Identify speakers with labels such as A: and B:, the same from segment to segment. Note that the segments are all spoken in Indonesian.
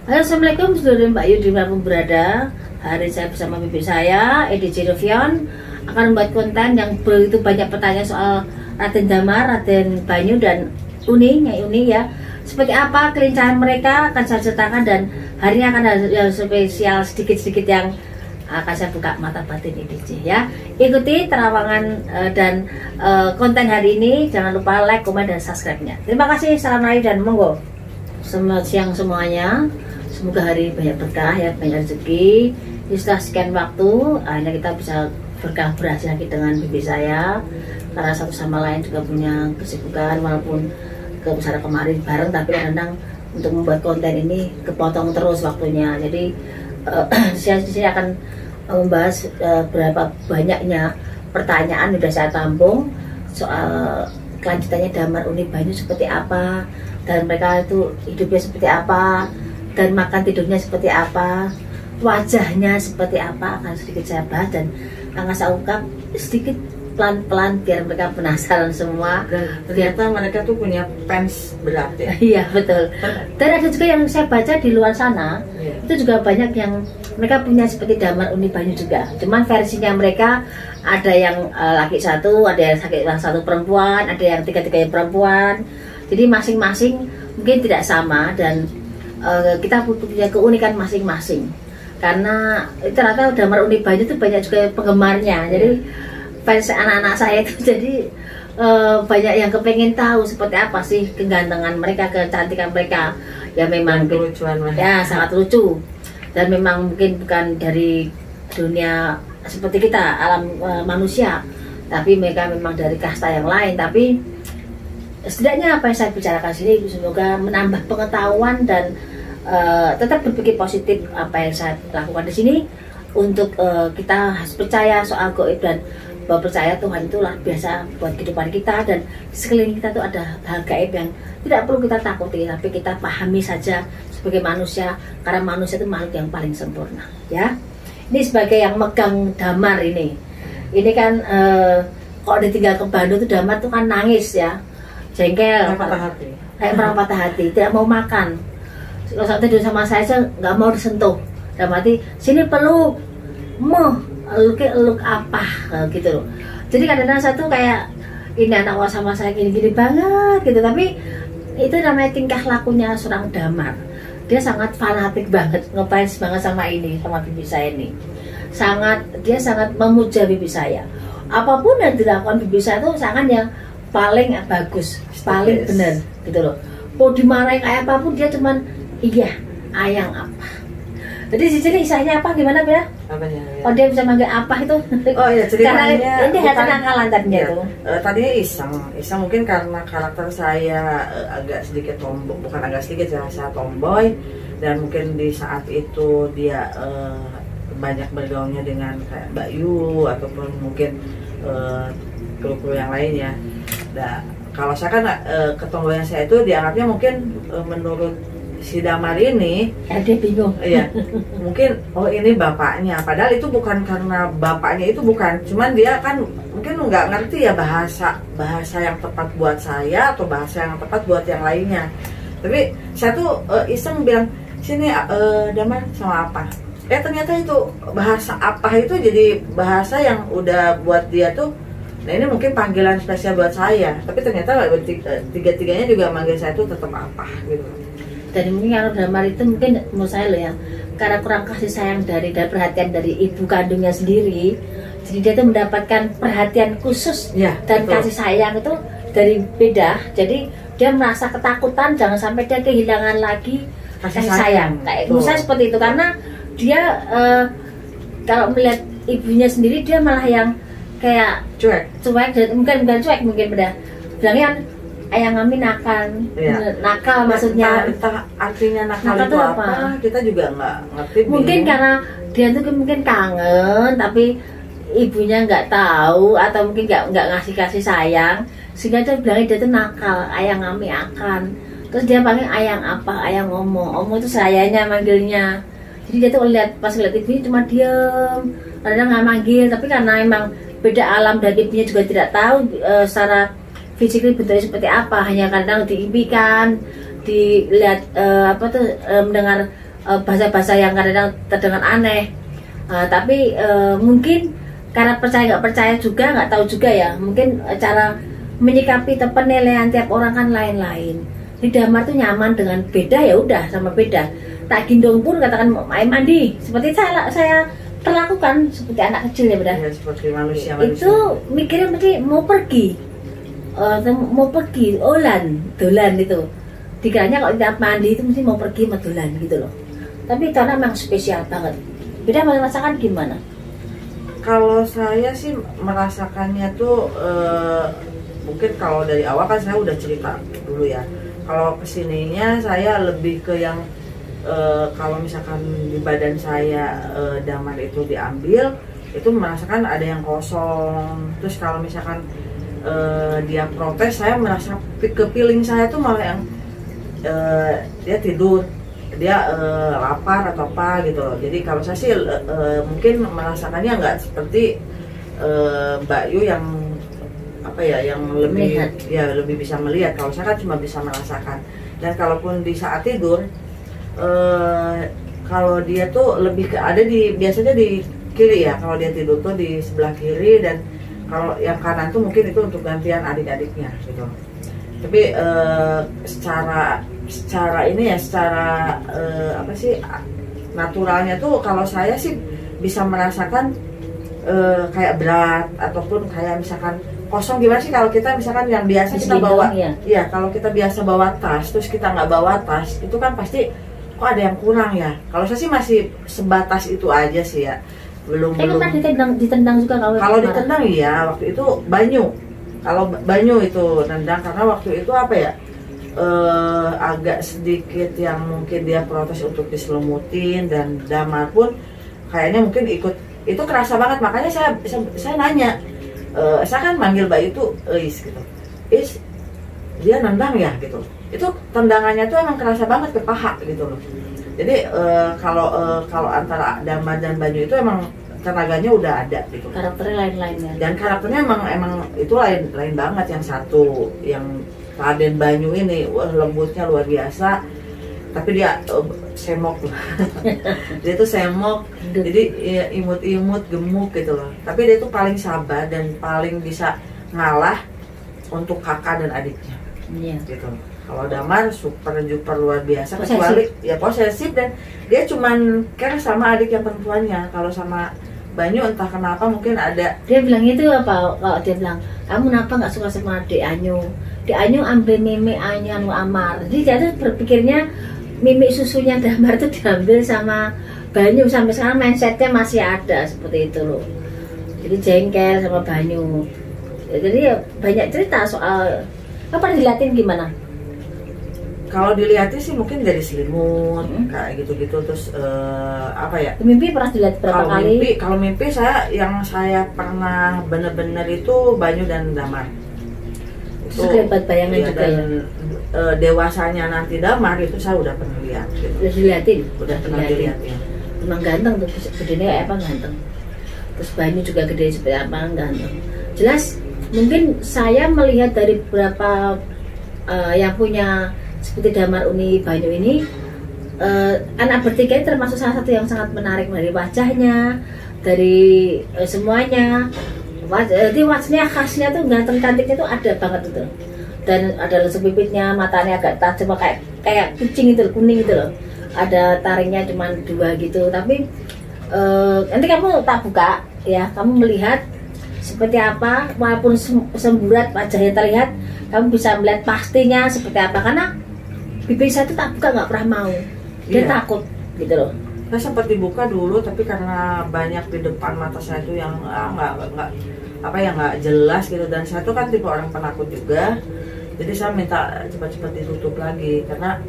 A: Halo, assalamualaikum saudara Mbak Yu dimanapun berada. Hari saya bersama bibi saya, EDJ Rovion, akan membuat konten yang begitu banyak pertanyaan soal Raden Damar, Raden Banyu dan Uni, Nyai Uni ya. Seperti apa kelincahan mereka akan saya ceritakan, dan hari ini akan ada spesial sedikit-sedikit yang akan saya buka mata batin EDJ ya. Ikuti terawangan dan konten hari ini. Jangan lupa like, komen, dan subscribe-nya. Terima kasih, salam rayu dan monggo. Selamat siang semuanya. Semoga hari banyak berkah ya, banyak rezeki. Setelah sekian waktu, akhirnya kita bisa berkah berhasil lagi dengan bibi saya. Karena satu sama lain juga punya kesibukan, walaupun ke besar kemarin bareng, tapi kadang untuk membuat konten ini kepotong terus waktunya. Jadi saya akan membahas berapa banyaknya pertanyaan sudah saya tampung soal kelanjutannya Damar, Uni, Banyu seperti apa, dan mereka itu hidupnya seperti apa, dan makan tidurnya seperti apa, wajahnya seperti apa, akan sedikit saya bahas dan akan saya ungkap sedikit pelan-pelan biar mereka penasaran semua.
B: Dan ternyata mereka tuh punya fans berat ya.
A: Iya betul. Dan ada juga yang saya baca di luar sana, itu juga banyak yang mereka punya seperti Damar, Uni, Banyu juga. Cuman versinya mereka ada yang laki satu, ada yang satu perempuan, ada yang tiga-tiganya perempuan. Jadi masing-masing mungkin tidak sama, dan kita punya keunikan masing-masing. Karena ternyata Damar, Uni, Banyu itu banyak juga penggemarnya. Jadi fans anak-anak saya itu jadi banyak yang kepengen tahu seperti apa sih kegantengan mereka, kecantikan mereka. Ya memang
B: kelucuan
A: ya sangat lucu, dan memang mungkin bukan dari dunia seperti kita alam manusia, tapi mereka memang dari kasta yang lain. Tapi setidaknya apa yang saya bicarakan sini semoga menambah pengetahuan dan tetap berpikir positif apa yang saya lakukan di sini, untuk kita harus percaya soal gaib, dan bahwa percaya Tuhan itu luar biasa buat kehidupan kita, dan sekeliling kita tuh ada hal gaib yang tidak perlu kita takuti, tapi kita pahami saja sebagai manusia, karena manusia itu makhluk yang paling sempurna ya. Ini sebagai yang megang Damar ini kan kalau ditinggal ke Bandung tuh Damar tuh kan nangis ya, jengkel, kayak orang patah hati, tidak mau makan. Kalau saat tidur sama saya nggak mau disentuh, dan mati sini peluk, eluk apa gitu loh. Jadi kadang-kadang saya tuh kayak ini anak sama saya gini-gini banget gitu, tapi itu namanya tingkah lakunya seorang Damar. Dia sangat fanatik banget, ngefans banget sama ini, sama bibi saya ini. Dia sangat memuja bibi saya. Apapun yang dilakukan bibi saya tuh sangat yang paling bagus, paling benar gitu loh. Mau dimarahin kayak apapun dia cuman iya, ayang apa. Jadi di sini isahnya apa gimana ya?
B: Apanya? Ya.
A: Oh dia bisa manggil apa itu?
B: Oh iya, ceritanya
A: ini hati nakalan tadinya
B: ya,
A: itu.
B: Tadinya iseng mungkin karena karakter saya agak sedikit tomboy, bukan agak sedikit ya, saya tomboy, dan mungkin di saat itu dia banyak bergaulnya dengan kayak Mbak Yu ataupun mungkin kru-kru yang lain ya. Nah, kalau saya kan ketomboyan saya itu dianggapnya mungkin menurut si Damar ini
A: dia bingung.
B: Iya, mungkin oh ini bapaknya, padahal itu bukan karena bapaknya, itu bukan, cuman dia kan mungkin nggak ngerti ya bahasa yang tepat buat saya atau bahasa yang tepat buat yang lainnya. Tapi saya tuh iseng bilang sini Damar sama apa, ternyata itu bahasa apa itu jadi bahasa yang udah buat dia tuh. Nah ini mungkin panggilan spesial buat saya, tapi ternyata tiga-tiganya juga manggil saya tuh tetap apa gitu.
A: Dan mungkin kalau Damar itu mungkin menurut saya loh ya, karena kurang kasih sayang dari perhatian dari ibu kandungnya sendiri, jadi dia tuh mendapatkan perhatian khusus ya, dan betul. Kasih sayang itu dari beda, jadi dia merasa ketakutan jangan sampai dia kehilangan lagi kasih sayang. Kayak menurut saya seperti itu, karena dia kalau melihat ibunya sendiri dia malah yang kayak cuek dan mungkin cuek, mungkin beda bilangnya ayang Ami nakal, nakal maksudnya.
B: Entah artinya nakal itu apa, kita juga nggak ngerti.
A: Mungkin karena dia tuh mungkin kangen, tapi ibunya nggak tahu, atau mungkin nggak ngasih kasih sayang, sehingga dia bilangnya dia tuh nakal, ayang Ami akan. Terus dia panggil ayang apa, ayang Omo itu sayanya manggilnya. Jadi dia tuh pas lihat ibunya cuma diem, kadang nggak manggil, tapi karena emang beda alam dan ibunya juga tidak tahu secara fisiknya bentuknya seperti apa, hanya kadang diimpikan, dilihat mendengar bahasa-bahasa yang kadang terdengar aneh. Tapi mungkin karena percaya nggak percaya juga, nggak tahu juga ya, mungkin cara menyikapi penilaian tiap orang kan lain-lain. Di damar tuh nyaman dengan beda, ya udah sama beda. Tak gendong pun katakan ayo mandi, seperti saya perlakukan seperti anak kecil ya,
B: ya seperti manusia.
A: Itu mikirnya mesti mau pergi, dolan itu. Dikiranya kalau tiap mandi itu mesti mau pergi sama dolan gitu loh. Tapi itu memang spesial banget. Beda merasakan gimana?
B: Kalau saya sih merasakannya tuh mungkin kalau dari awal kan saya udah cerita dulu ya. Kalau kesininya saya lebih ke yang kalau misalkan di badan saya damar itu diambil, itu merasakan ada yang kosong. Terus kalau misalkan dia protes, saya merasa ke feeling saya tuh malah yang dia tidur, dia lapar atau apa gitu loh. Jadi kalau saya sih mungkin merasakannya nggak seperti Mbak Yu yang apa ya, yang lebih
A: melihat.
B: Ya lebih bisa melihat. Kalau saya kan cuma bisa merasakan. Dan kalaupun di saat tidur, kalau dia tuh lebih ke ada di biasanya di kiri ya. Kalau dia tidur tuh di sebelah kiri, dan kalau yang kanan tuh mungkin itu untuk gantian adik-adiknya gitu. Tapi secara ini ya, secara apa sih naturalnya tuh kalau saya sih bisa merasakan kayak berat ataupun kayak misalkan kosong. Gimana sih kalau kita misalkan yang biasa kita bawa ya, kalau kita biasa bawa tas terus kita nggak bawa tas, itu kan pasti kok ada yang kurang ya. Kalau saya sih masih sebatas itu aja sih ya, belum
A: ditendang juga
B: kalau ditendang ya waktu itu Banyu. Kalau Banyu itu nendang karena waktu itu apa ya, agak sedikit yang mungkin dia protes untuk diselumutin, dan damar pun kayaknya mungkin ikut, itu kerasa banget. Makanya saya nanya, saya kan manggil Mbak itu gitu, dia nendang ya gitu. Itu tendangannya tuh emang kerasa banget ke paha gitu loh. Jadi kalau antara damar dan Banyu itu emang tenaganya udah ada gitu.
A: Karakternya lain-lain ya.
B: Dan karakternya emang itu lain banget. Yang satu, yang Raden Banyu ini, wah lembutnya luar biasa. Tapi dia semok dia tuh semok, jadi ya, imut-imut, gemuk gitu loh. Tapi dia tuh paling sabar dan paling bisa ngalah untuk kakak dan adiknya.
A: Iya.
B: Gitu. Kalau damar super duper luar biasa, kecuali ya posesif, dan dia cuman care sama adik yang perempuannya. Kalau sama Banyu entah kenapa mungkin ada.
A: Dia bilang itu apa? Kalau dia bilang, kamu kenapa nggak suka sama adik Anyu? Adik Anyu ambil mimi Anyu anu Amar. Jadi dia tuh berpikirnya mimi susunya damar itu diambil sama Banyu. Sampai sekarang mindsetnya masih ada seperti itu loh. Jadi jengkel sama Banyu. Jadi ya banyak cerita soal apa, dilihatin gimana?
B: Kalau dilihatin sih mungkin dari selimut kayak gitu-gitu. Terus apa ya,
A: mimpi pernah dilihat berapa kali?
B: Kalau mimpi yang saya pernah bener-bener itu Banyu dan damar. Itu
A: sekelebat bayangan ya, juga dan,
B: ya. Dewasanya nanti damar itu saya udah pernah lihat gitu.
A: Udah dilihatin?
B: Udah pernah dilihat ya.
A: Emang ganteng tuh, gedenya kayak apa, ganteng. Terus Banyu juga gede seperti apa, ganteng. Jelas mungkin saya melihat dari beberapa yang punya seperti Damar, Uni, Banyu ini, anak bertiga ini termasuk salah satu yang sangat menarik dari wajahnya, dari semuanya. Jadi wajahnya khasnya tuh ganteng cantiknya tuh ada banget itu. Dan ada lesuk bibitnya, matanya agak tajam kayak kucing itu, kuning itu loh. Ada taringnya cuma 2 gitu. Tapi nanti kamu tak buka ya, kamu melihat seperti apa, walaupun semburat wajahnya terlihat, kamu bisa melihat pastinya seperti apa. Karena bibir saya itu tak buka, nggak pernah mau, dia takut gitu loh.
B: Saya sempat dibuka dulu, tapi karena banyak di depan mata saya itu yang nggak jelas gitu, dan saya tuh kan tipe orang penakut juga, jadi saya minta cepat-cepat ditutup lagi karena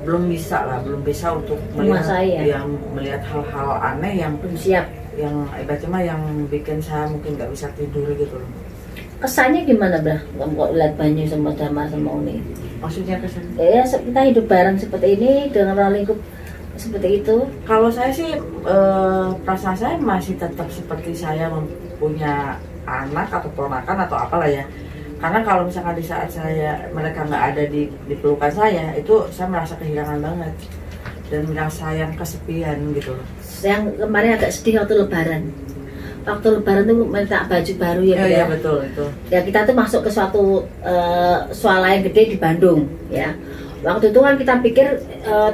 B: belum bisa untuk melihat hal-hal aneh yang
A: belum siap,
B: yang ibaratnya yang bikin saya mungkin nggak bisa tidur gitu loh.
A: Kesannya gimana, Bra? Kamu kok lihat Banyu sama Damar sama Uni?
B: Maksudnya kesan?
A: Ya kita hidup bareng seperti ini dengan ruang lingkup seperti itu.
B: Kalau saya sih perasaan saya masih tetap seperti saya mempunyai anak atau ponakan atau apalah ya. Karena kalau misalkan di saat mereka nggak ada di pelukan saya, itu saya merasa kehilangan banget. dan merasa yang kesepian gitu loh.
A: Yang kemarin agak sedih waktu Lebaran. Waktu Lebaran tuh minta baju baru ya.
B: Iya betul itu.
A: Ya kita tuh masuk ke suatu swalayan gede di Bandung ya. Waktu itu kan kita pikir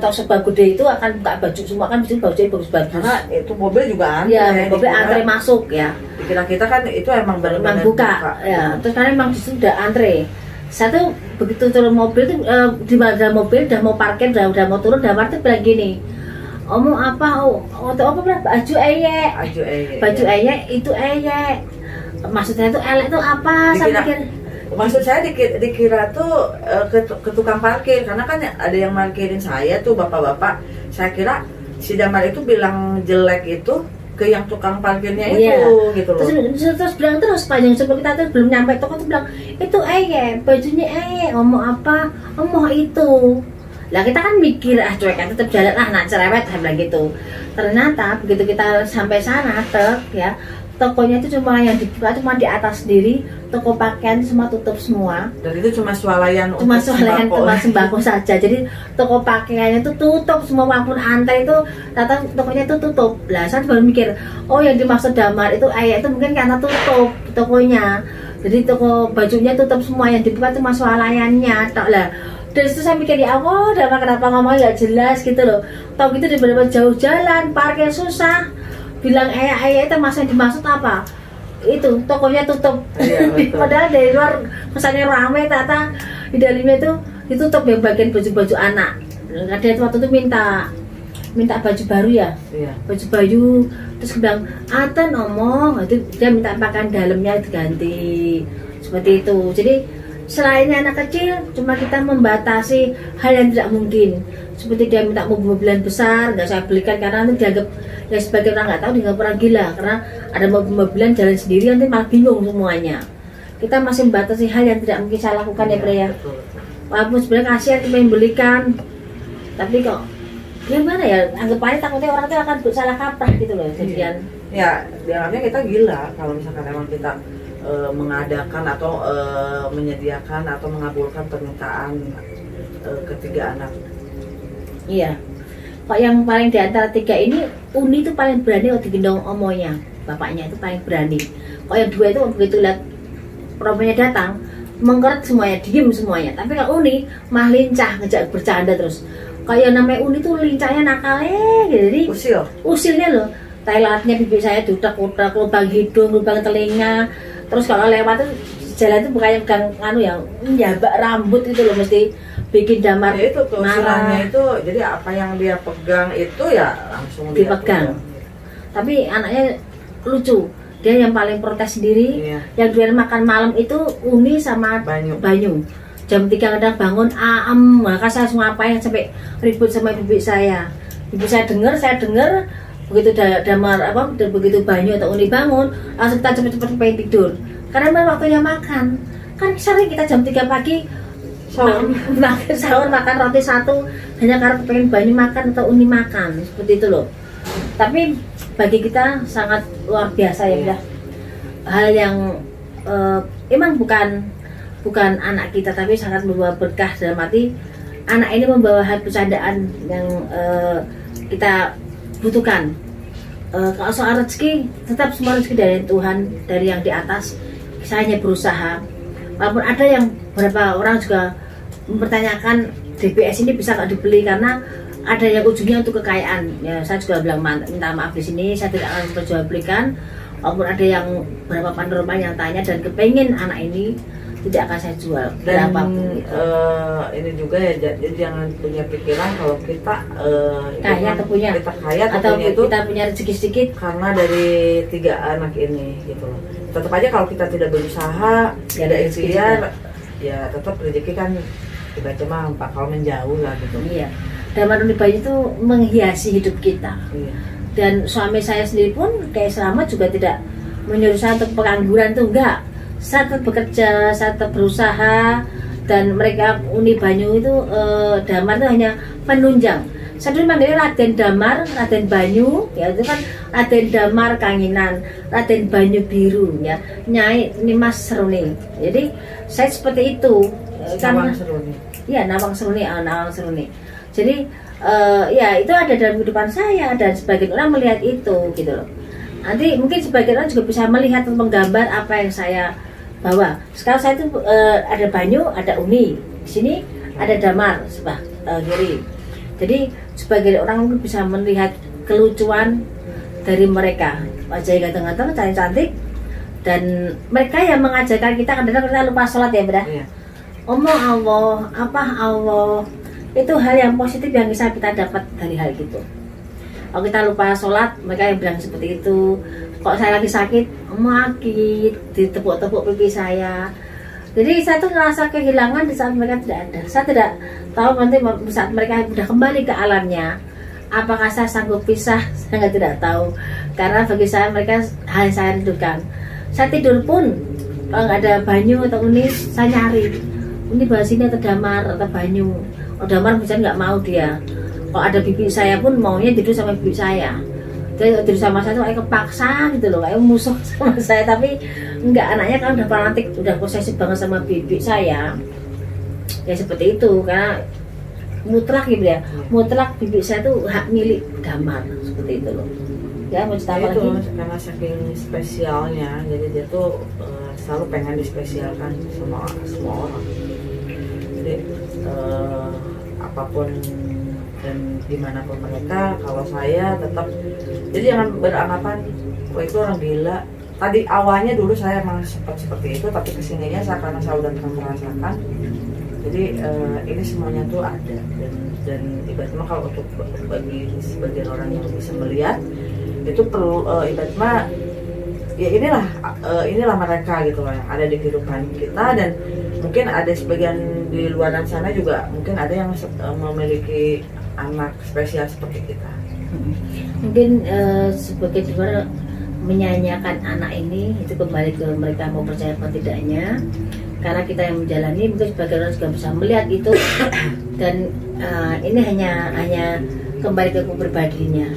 A: sebuah gede itu akan buka baju semua, kan mesti bajunya bagus-bagus.
B: Karena itu mobil juga antre.
A: Iya, mobil antre masuk ya.
B: Dikira kita kan itu emang benar-benar
A: buka. Ya. Terus kan emang disitu udah antre. Saya tuh begitu turun mobil tuh di dalam mobil udah mau parkir, udah mau turun, udah parkir bilang gini, omong apa? Apa baju eyek? Baju eyek itu eyek. Maksudnya itu elek itu apa? Saya pikir.
B: Maksud saya dikira tuh ke tukang parkir, karena kan ada yang parkirin saya tuh bapak-bapak. Saya kira si Damar itu bilang jelek itu ke yang tukang parkirnya itu gitu loh.
A: Terus bilang terus panjang sebelum kita tuh belum nyampe toko tuh bilang itu bajunya ngomong apa? Ngomong itu. Lah kita kan mikir cuek kan tetap jalan nah cerewet saya bilang gitu. Ternyata begitu kita sampai sana ya tokonya itu cuma yang dibuka cuma di atas sendiri, toko pakaian semua tutup semua. Dan itu cuma swalayan sembako saja. Jadi toko pakaiannya itu tutup semua, walaupun antre itu ternyata tokonya itu tutup. Lah saya baru mikir, oh yang dimaksud Damar itu itu mungkin karena tutup tokonya. Jadi toko bajunya tutup semua, yang dibuka cuma swalayannya tok lah. Dari situ saya mikir ya Allah, Damar kenapa ngomongnya gak jelas gitu loh. Tahu gitu di beberapa jauh jalan, parkir susah. Bilang ayah itu yang dimaksud apa? Itu tokonya tutup. Iya, padahal dari luar kesannya ramai, ternyata di dalamnya itu ditutup yang bagian baju-baju anak. Ada waktu itu minta baju baru ya, iya. Baju terus bilang Aten omong itu dia minta pakaian dalamnya diganti seperti itu. Jadi selain anak kecil, cuma kita membatasi hal yang tidak mungkin. Seperti dia minta mobil-mobilan besar, nggak saya belikan karena nanti dianggap ya sebagai orang nggak tahu, dianggap orang gila. Karena ada mobil-mobilan jalan sendiri nanti malah bingung semuanya. Kita masih membatasi hal yang tidak mungkin saya lakukan ya Bre ya. Walaupun sebenarnya kasihan kita yang belikan, tapi kok gimana ya, anggap aja takutnya orang itu akan salah kaprah gitu loh jadian.
B: Ya, dianggapnya kita gila kalau misalkan emang kita mengadakan atau menyediakan atau mengabulkan permintaan ketiga anak.
A: Iya. Kok yang paling di antara tiga ini Uni itu paling berani waktu digendong omonya, bapaknya itu paling berani. Kok yang dua itu begitu lihat rombongan datang mengkeret semuanya, diem semuanya. Tapi kalau Uni mah lincah ngejak bercanda terus. Kayak yang namanya Uni tuh lincahnya nakalnya gitu. Jadi usilnya loh. Thailandnya bibir saya dudak-udak, lubang hidung, lubang telinga. Terus kalau lewat tuh jalan tuh bukannya pegang yang njabak rambut itu loh, mesti bikin Damar
B: ya itu keusilannya itu. Jadi apa yang dia pegang itu ya langsung
A: dipegang. Tapi anaknya lucu, dia yang paling protes sendiri. Iya. Yang dia makan malam itu Uni sama Banyu. Jam 3 kadang bangun maka saya semua ngapain sampai ribut sama ibu saya. Ibu saya dengar begitu Damar begitu Banyu atau Uni bangun langsung kita cepet-cepet pengen tidur karena memang waktunya makan. Kan sering kita jam 3 pagi sahur makan roti satu hanya karena pengen Banyu makan atau Uni makan seperti itu loh. Tapi bagi kita sangat luar biasa ya udah hal yang emang bukan anak kita, tapi sangat membawa berkah dalam arti anak ini membawa hal bercandaan yang kita butuhkan. Kalau soal rezeki, tetap semua rezeki dari Tuhan, dari yang di atas. Saya hanya berusaha. Walaupun ada yang beberapa orang juga mempertanyakan DBS ini bisa nggak dibeli karena ada yang ujungnya untuk kekayaan. Ya, saya juga bilang minta maaf di sini, saya tidak akan perjualbelikan. Walaupun ada yang beberapa panorama yang tanya dan kepengen anak ini, tidak akan saya jual berapapun.
B: Ini juga ya, jadi jangan punya pikiran kalau kita
A: kaya atau punya kita punya rezeki sedikit
B: karena dari 3 anak ini gitu loh. Tetap aja kalau kita tidak berusaha, tidak ikhtiar, ya tetap rezeki kan tiba-tiba bakal menjauh lah gitu.
A: Iya. Damar Uni Banyu itu menghiasi hidup kita. Iya. Dan suami saya sendiri pun kayak Selamat juga tidak menyuruh saya untuk pengangguran tuh enggak. Saya tetap bekerja, saya tetap berusaha, dan mereka Uni Banyu itu Damar itu hanya penunjang. Saya dulu manggilnya Raden Damar, Raden Banyu, ya itu kan Raden Damar Kanginan, Raden Banyu Biru, ya Nyai Nimas Seruni. Jadi saya seperti itu.
B: Nawang Seruni.
A: Iya, Nawang Seruni, Nawang Seruni. Jadi ya itu ada dalam kehidupan saya dan sebagian orang melihat itu gitu loh. Nanti mungkin sebagian orang juga bisa melihat atau menggambar apa yang saya bawa. Sekarang saya itu ada Banyu, ada Uni, di sini ada Damar sebelah kiri. Jadi sebagian orang mungkin bisa melihat kelucuan dari mereka, wajah ganteng-ganteng, cantik-cantik, dan mereka yang mengajarkan kita. Kadang-kadang kita lupa sholat ya, Bro.
B: Iya.
A: Omong Allah, apa Allah, itu hal yang positif yang bisa kita dapat dari hal gitu. Kalau kita lupa sholat, mereka yang bilang seperti itu. Kok saya lagi sakit, sakit, ditepuk-tepuk pipi saya. Jadi saya tuh ngerasa kehilangan di saat mereka tidak ada. Saya tidak tahu nanti saat mereka sudah kembali ke alamnya, apakah saya sanggup pisah. Saya tidak tahu. Karena bagi saya mereka hal yang saya rindukan. Saya tidur pun kalau nggak ada Banyu atau Uni, saya nyari Uni bahas sini atau Damar atau Banyu. Oh, Damar misalnya nggak mau dia. Kalau ada bibi saya pun maunya tidur sama bibi saya. Dia tidur sama saya tuh kayak kepaksa gitu loh, kayak musuh sama saya. Tapi enggak, anaknya kan udah fanatik, udah posesif banget sama bibi saya. Ya seperti itu, karena mutlak gitu ya. Mutlak bibi saya tuh hak milik Damar, seperti itu loh. Ya mau cerita apa
B: itu
A: lagi?
B: karena saking spesialnya, jadi dia tuh selalu pengen dispesialkan semua orang. Jadi apapun dan dimanapun mereka, kalau saya tetap, jadi jangan beranggapan wah itu orang gila. Tadi awalnya dulu saya emang sempat seperti itu, tapi kesininya karena saya udah pernah merasakan. Jadi ini semuanya tuh ada, dan ibaratnya kalau untuk bagi sebagian orang yang bisa melihat itu perlu ibaratnya ya inilah mereka gitu loh yang ada di kehidupan kita. Dan mungkin ada sebagian di luar sana juga mungkin ada yang memiliki anak spesial seperti kita.
A: Mungkin sebagai luar menyanyiakan anak ini itu kembali ke mereka mau percaya atau tidaknya, karena kita yang menjalani mungkin sebagian orang juga bisa melihat itu. Dan ini hanya kembali ke pribadinya,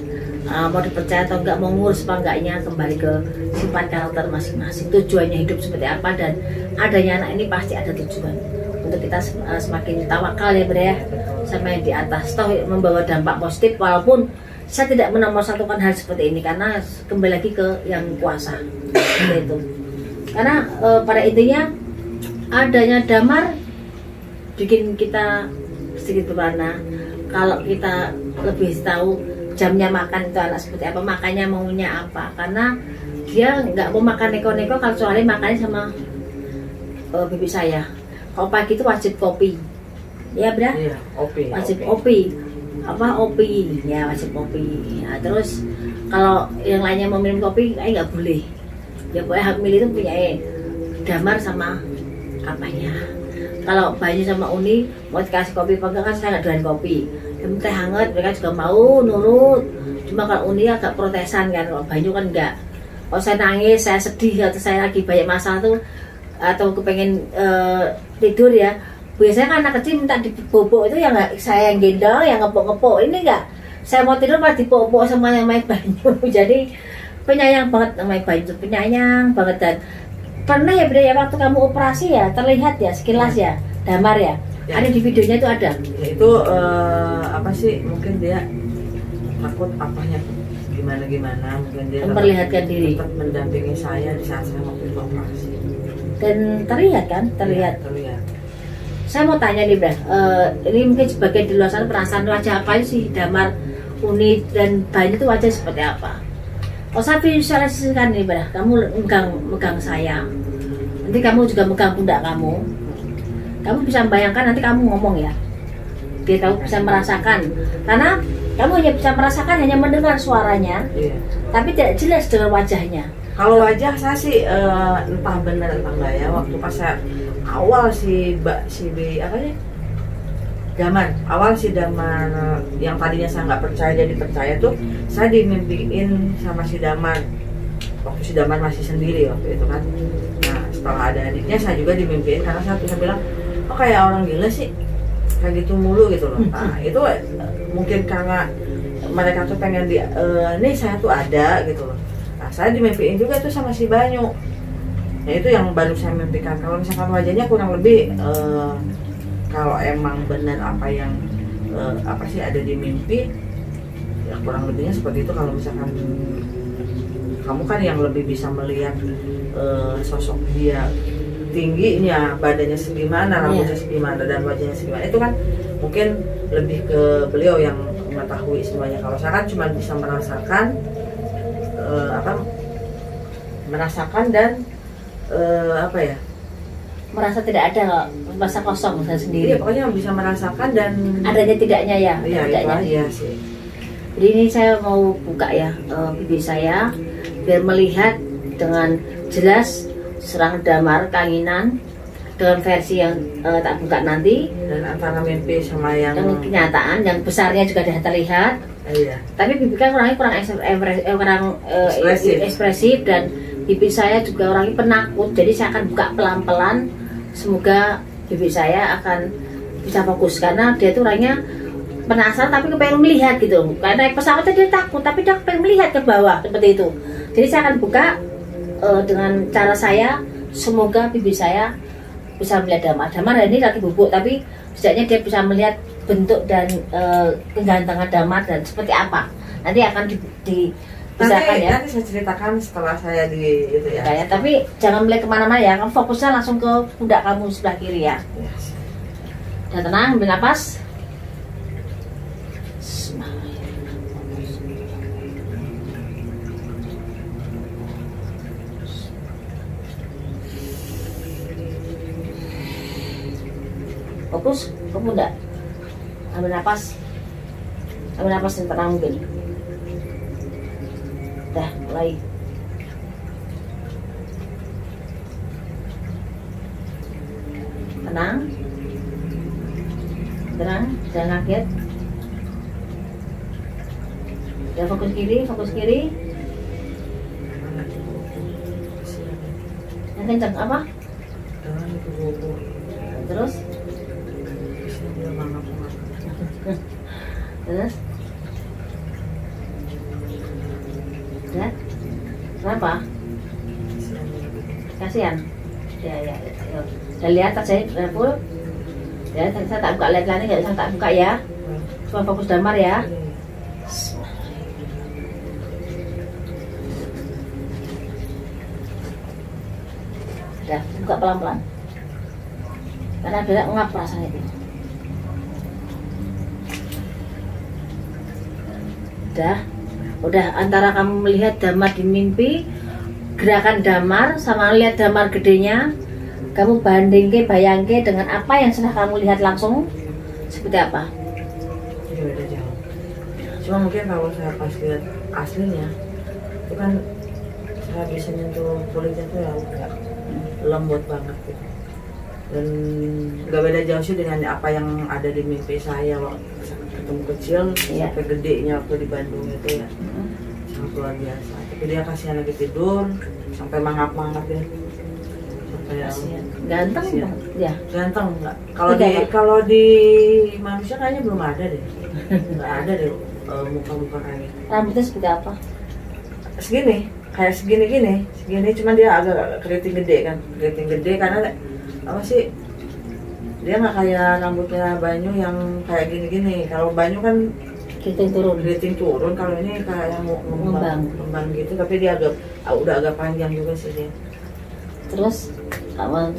A: mau dipercaya atau enggak, mau ngurus apa enggaknya, kembali ke sifat karakter masing-masing, tujuannya hidup seperti apa. Dan adanya anak ini pasti ada tujuan untuk kita semakin tawakal ya, Bre ya, sama yang di atas, toh membawa dampak positif. Walaupun saya tidak menomorsatukan hal seperti ini, karena kembali lagi ke yang kuasa itu. Karena pada intinya adanya Damar bikin kita sedikit berwarna. Kalau kita lebih tahu jamnya makan itu anak seperti apa, makannya maunya apa, karena dia nggak mau makan neko-neko kalau soalnya makannya sama bibi saya. Kalau pagi itu wajib kopi, ya Bra?
B: Iya, opi.
A: Wajib kopi. Apa opi ya, wajib kopi. Nah, terus kalau yang lainnya mau minum kopi nggak boleh ya. Pokoknya hak milih itu punya Damar sama apanya. Kalau Banyu sama Uni mau dikasih kopi apa enggak, kan saya nggak doyan kopi, yang teh hangat mereka juga mau nurut. Cuma kalau Uni agak protesan kan, kalau Banyu kan enggak. Kalau saya nangis, saya sedih atau saya lagi banyak masalah tuh, atau kepengen tidur ya, biasanya kan anak kecil minta dibobok itu, yang nggak saya yang gendong, yang ngepok-ngepok. Ini enggak, saya mau tidur malah dipok-pok sama yang main Banyu. Jadi penyayang banget namanya Banyu, penyayang banget. Dan pernah ya Bre ya, waktu kamu operasi ya, terlihat ya sekilas ya Damar ya, ya. Ada di videonya itu ada
B: ya, itu apa sih, mungkin dia takut apanya gimana mungkin dia
A: memperlihatkan diri,
B: tetap mendampingi saya di saat saya waktu operasi.
A: Dan terlihat kan, terlihat.
B: Ya, terlihat.
A: Saya mau tanya nih Bra, ini mungkin sebagai di luar sana perasaan wajah apa sih Damar, Uni dan Banyu itu wajah seperti apa? Oh, saya visualisasikan nih Bra, kamu megang saya, nanti kamu juga megang pundak kamu. Kamu bisa membayangkan, nanti kamu ngomong ya, biar kamu bisa merasakan. Karena kamu hanya bisa merasakan, hanya mendengar suaranya, tapi tidak jelas dengan wajahnya.
B: Kalau wajah saya sih entah benar entah enggak ya. Waktu pas saya awal Damar yang tadinya saya nggak percaya jadi percaya tuh, saya dimimpiin sama si Damar waktu si Damar masih sendiri waktu itu kan. Nah setelah ada adiknya saya juga dimimpiin, karena saya bisa bilang, oh kayak orang gila sih kayak gitu mulu gitu loh. Nah itu mungkin karena mereka tuh pengen nih saya tuh ada gitu loh. Nah saya dimimpiin juga tuh sama si Banyu. Nah itu yang baru saya mimpikan. Kalau misalkan wajahnya kurang lebih kalau emang benar apa yang apa sih ada di mimpi, ya kurang lebihnya seperti itu. Kalau misalkan kamu kan yang lebih bisa melihat sosok dia, tingginya, badannya segimana, rambutnya segimana, dan wajahnya segimana, itu kan mungkin lebih ke beliau yang mengetahui semuanya. Kalau saya kan cuma bisa merasakan merasakan dan apa ya,
A: merasa tidak ada, merasa kosong saya sendiri.
B: Iya, pokoknya bisa merasakan dan
A: adanya tidaknya ya.
B: Iya,
A: tidaknya.
B: Iya sih.
A: Jadi ini saya mau buka ya pipi saya biar melihat dengan jelas serang damar kanginan dengan versi yang tak buka nanti,
B: dan antara mimpi sama yang
A: kenyataan yang besarnya juga sudah terlihat.
B: Iya.
A: Tapi pipi kan orangnya kurang ekspresif dan pipi saya juga orangnya penakut. Jadi saya akan buka pelan-pelan. Semoga pipi saya akan bisa fokus karena dia tuh orangnya penasaran tapi kepengen melihat gitu. Karena naik pesawatnya dia takut tapi dia pengen melihat ke bawah seperti itu. Jadi saya akan buka dengan cara saya. Semoga pipi saya bisa melihat damar. Damar ini lagi bubuk tapi setidaknya dia bisa melihat bentuk dan kegantengan damar dan seperti apa. Nanti akan dipisahkan ya.
B: Nanti saya ceritakan setelah saya di itu ya.
A: Ya. Tapi jangan melihat kemana-mana ya. Kamu fokusnya langsung ke pundak kamu sebelah kiri ya.
B: Yes.
A: Dan tenang, ambil nafas. Fokus ke pundak. Ambil nafas yang tenang mungkin. Dah, mulai. Tenang, jangan kaget. Ya, fokus kiri. Yang kencang apa? Terus? Terus? Ya? Kenapa? Kasihan? Ya. Dan lihat aja, full. Ya, saya tak buka lihat-lihat, nggak usah tak buka ya. Cuma fokus damar ya. Udah, buka pelan-pelan. Karena beda ngap rasanya itu. Udah antara kamu melihat damar di mimpi, gerakan damar sama lihat damar gedenya, kamu bayangke dengan apa yang sudah kamu lihat langsung seperti apa?
B: Ini beda jauh. Cuma mungkin kalau saya pas lihat aslinya, itu kan saya bisa nyentuh kulitnya tuh yang lembut banget gitu. Dan nggak beda jauh sih dengan apa yang ada di mimpi saya waktu ketemu kecil sampai gedenya waktu di Bandung itu ya. Sangat luar biasa. Tapi dia kasihan lagi tidur sampai mangap-mangap ya. Sampai
A: ganteng banget ya.
B: Ganteng enggak? Kalau di manusia kayaknya belum ada deh. Nggak ada deh muka-muka kayak gitu.
A: Rambutnya seperti apa?
B: Segini, kayak segini, cuman dia agak keriting gede karena apa sih, dia nggak kayak rambutnya Banyu yang kayak gini. Kalau Banyu kan keriting turun, kalau ini kayak yang ngembang gitu, tapi dia udah agak panjang juga sih dia.
A: Terus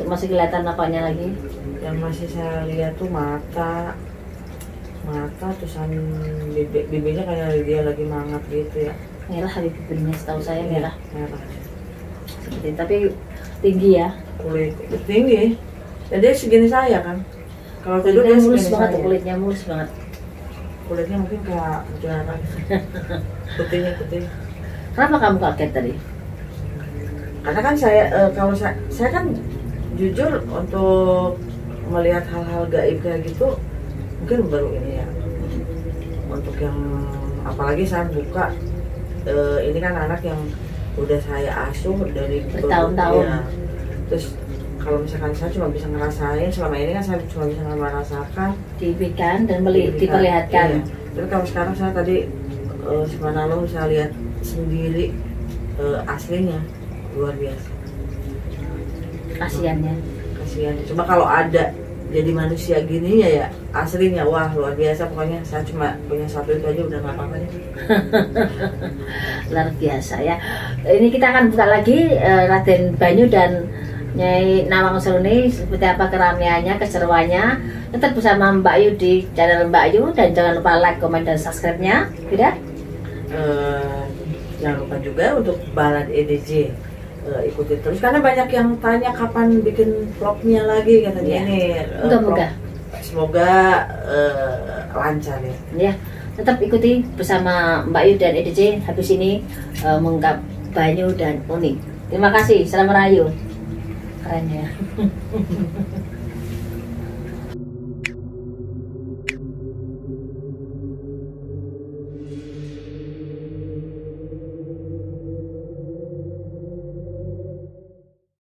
A: masih kelihatan apanya lagi?
B: Yang masih saya lihat tuh mata terusan bibirnya kayak dia lagi mangap gitu ya.
A: Merah bibirnya, setahu saya merah. Seperti, tapi tinggi ya.
B: Kulit tinggi. Dan dia segini saya kan. Kalau tidur dia
A: mulus
B: segini
A: banget,
B: saya.
A: kulitnya mulus banget.
B: Kulitnya mungkin kayak jarang. Putih.
A: Kenapa kamu kaget tadi?
B: Karena kan kalau saya kan jujur untuk melihat hal-hal gaib kayak gitu mungkin baru ini ya. Untuk yang apalagi saya buka ini kan anak yang udah saya asuh dari
A: bertahun-tahun.
B: Ya. Terus kalau misalkan saya cuma bisa ngerasain, selama ini kan saya cuma bisa merasakan,
A: diperlihatkan dan diperlihatkan.
B: Iya. Tapi kalau sekarang saya tadi subhanallah saya lihat sendiri aslinya luar biasa.
A: Kasiannya.
B: Cuma kalau ada jadi manusia gini ya aslinya wah luar biasa. Pokoknya saya cuma punya satu itu aja udah nggak apa-apa nih.
A: Luar biasa ya. Ini kita akan buka lagi Raden Banyu dan Nyai Nawang Seruni, seperti apa keramaiannya, keseruannya. Tetap bersama Mbak Yu di channel Mbak Yu, dan jangan lupa like, komen, dan subscribe-nya. Tidak?
B: Jangan lupa juga untuk Balad EDJ, ikuti terus karena banyak yang tanya kapan bikin vlognya lagi katanya.
A: Ya.
B: Ini
A: Moga-moga
B: semoga lancar ya.
A: Ya, tetap ikuti bersama Mbak Yu dan EDJ habis ini mengungkap Banyu dan Uni. Terima kasih, salam rahayu. Keren ya.